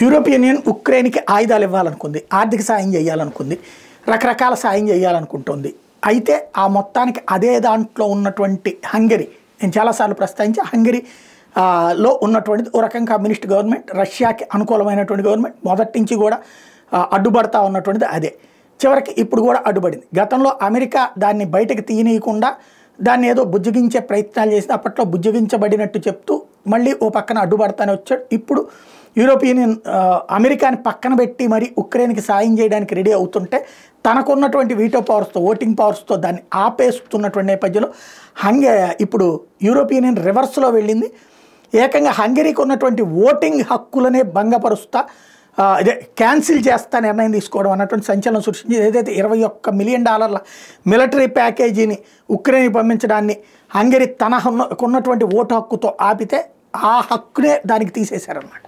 European union ఉక్రెయిన్కి ఆయుధాలు ఇవ్వాలనుకుంది, ఆర్థిక సాయం చేయాలనుకుంది, రకరకాల సాయం చేయాలనుకుంటుంది. అయితే ఆ మొత్తానికి అదే దాంట్లో ఉన్నటువంటి హంగరీ, నేను చాలాసార్లు ప్రస్తావించి హంగరీ లో ఉన్నటువంటిది ఓ రకం కమ్యూనిస్ట్ గవర్నమెంట్, రష్యాకి అనుకూలమైనటువంటి గవర్నమెంట్, మొదటి నుంచి కూడా అడ్డుపడతా ఉన్నటువంటిది అదే. చివరికి ఇప్పుడు కూడా అడ్డుపడింది. గతంలో అమెరికా దాన్ని బయటకు తీయనీయకుండా దాన్ని ఏదో బుజ్జగించే ప్రయత్నాలు చేసి అప్పట్లో బుజ్జగించబడినట్టు చెప్తూ మళ్ళీ ఓ పక్కన అడ్డుపడతానే వచ్చాడు. ఇప్పుడు యూరోపియన్ యూనియన్ అమెరికాని పక్కన పెట్టి మరి ఉక్రెయిన్కి సాయం చేయడానికి రెడీ అవుతుంటే తనకున్నటువంటి వీటో పవర్స్తో, ఓటింగ్ పవర్స్తో దాన్ని ఆపేస్తున్నటువంటి నేపథ్యంలో ఇప్పుడు యూరోపియన్ యూనియన్ రివర్స్లో వెళ్ళింది. ఏకంగా హంగరీకి ఉన్నటువంటి ఓటింగ్ హక్కులనే భంగపరుస్తా అదే క్యాన్సిల్ చేస్తా నిర్ణయం తీసుకోవడం అన్నటువంటి సంచలనం సృష్టించి ఏదైతే $21 మిలియన్ మిలిటరీ ప్యాకేజీని ఉక్రెయిన్కి పంపించడాన్ని హంగరీ తనకున్నటువంటి ఓటు హక్కుతో ఆపితే ఆ హక్కునే దానికి తీసేశారన్నమాట.